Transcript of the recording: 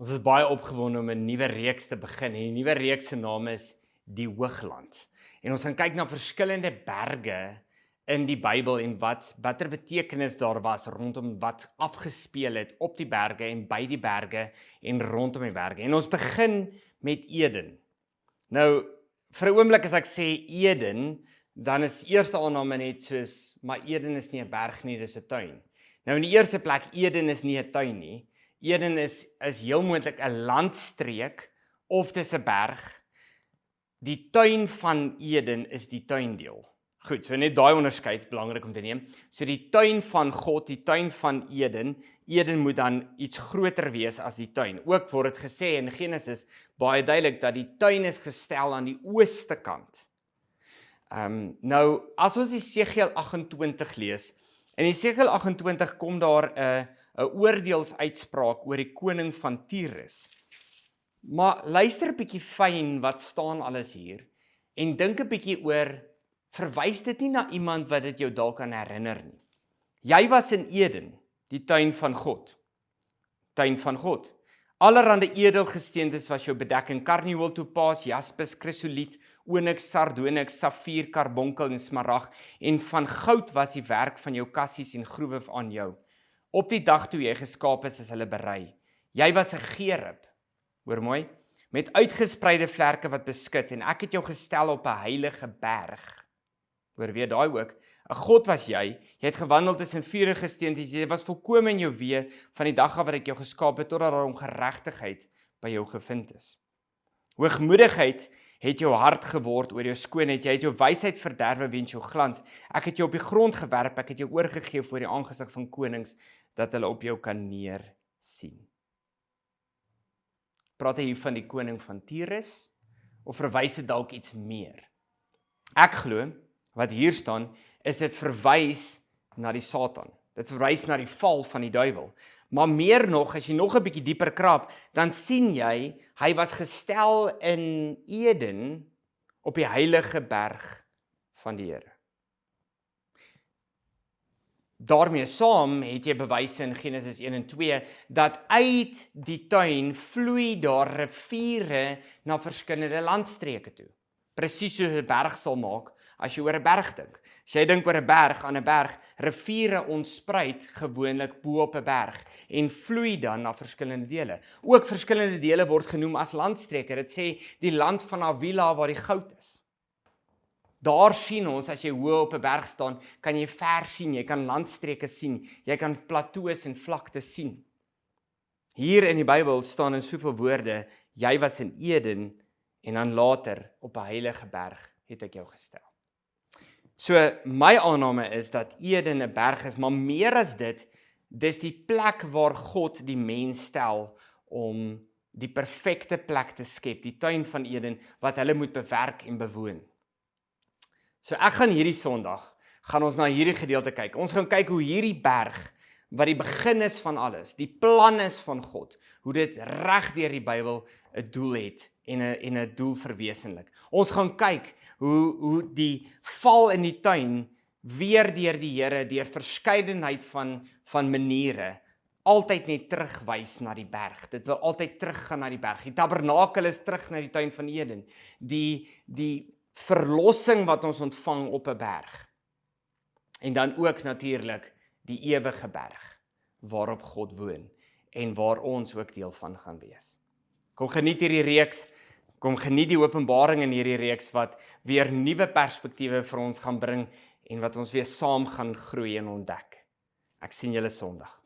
Ons is baie opgewonde om 'n nuwe reeks te begin. En die nuwe reeks se naam is Die Hoogland. En ons gaan kyk na verskillende berge in die Bybel en watter betekenis daar was rondom wat afgespeel het op die berge en by die berge en rondom die berge. En ons begin met Eden. Nou, vir 'n oomblik as ek sê Eden, dan is eerste aanname net soos, maar Eden is nie 'n berg nie, dis 'n tuin. Nou in die eerste plek, Eden is nie 'n tuin nie. Eden is heel moontlik 'n landstreek of dis 'n berg. Die tuin van Eden is die tuindeel. Goed, so net daai onderskeid is belangrik om te neem. So die tuin van God, die tuin van Eden, Eden moet dan iets groter wees as die tuin. Ook word dit gesê in Genesis baie duidelik dat die tuin is gestel aan die ooste kant. Nou, as ons Jesegiel 28 lees, in Jesegiel 28 kom daar 'n oordeelsuitspraak oor die koning van Tyrus. Maar luister 'n bietjie fyn wat staan alles hier en dink 'n bietjie oor, verwys dit nie na iemand wat dit jou dalk kan herinner nie. Jy was in Eden, die tuin van God. Tuin van God. Allerhande edelgesteentes was jou bedekking: karnieul, topaas, jaspis, krisoliet, onyx, sardonyx, safier, karbonkel en smarag. En van goud was die werk van jou kassies en groewe aan jou. Op die dag toe jy geskaap is hulle berei. Jy was 'n gerub, hoor mooi, met uitgespreide vlerke wat beskut, en ek het jou gestel op 'n heilige berg. Hoor weer daai ook. 'n God was jy het gewandel tussen vurige gesteentes, jy was volkome in jou weë van die dag af wat ek jou geskaap het, totdat daar ongeregtigheid by jou gevind is. Hoogmoedigheid het jou hart geword oor jou skoonheid, jy het jou wysheid verderwe weens jou glans. Ek het jou op die grond gewerp, ek het jou oorgegee voor die aangesig van konings, dat hulle op jou kan neersien. Praat hy hier van die koning van Tyrus, of verwys dit dalk iets meer? Ek glo, wat hier staan, is dit verwys na die Satan. Dit verwys na die val van die duiwel. Maar meer nog, as jy nog 'n bietjie dieper krap, dan sien jy, hy was gestel in Eden op die heilige berg van die Here. Daarmee saam het jy bewyse in Genesis 1 en 2 dat uit die tuin vloei daar riviere na verskillende landstreke toe. Presies soos 'n berg sal maak as jy oor 'n berg dink. As jy dink oor 'n berg, aan 'n berg, riviere ontspruit gewoonlik bo op 'n berg en vloei dan na verskillende dele. Ook verskillende dele word genoem as landstreke. Dit sê die land van Havilah waar die goud is. Daar sien ons, as jy hoog op 'n berg staan, kan jy ver sien, jy kan landstreke sien, jy kan plateaus en vlaktes sien. Hier in die Bybel staan in soveel woorde, jy was in Eden en dan later op 'n heilige berg het ek jou gestel. So my aanname is dat Eden 'n berg is, maar meer as dit, dis die plek waar God die mens stel om die perfekte plek te skep, die tuin van Eden wat hulle moet bewerk en bewoon. So ek gaan hierdie Sondag, gaan ons na hierdie gedeelte kyk. Ons gaan kyk hoe hierdie berg, wat die begin is van alles, die plan is van God, hoe dit reg deur die Bybel 'n doel het en 'n doel verwesenlik. Ons gaan kyk hoe die val in die tuin weer deur die Here, deur verskeidenheid van maniere, altyd net terugwys na die berg. Dit wil altyd teruggaan na die berg. Die tabernakel is terug na die tuin van Eden. Die verlossing wat ons ontvang op 'n berg. En dan ook natuurlik die ewige berg waarop God woon en waar ons ook deel van gaan wees. Kom geniet hierdie reeks, kom geniet die openbaring in hierdie reeks wat weer nuwe perspektiewe vir ons gaan bring en wat ons weer saam gaan groei en ontdek. Ek sien julle Sondag.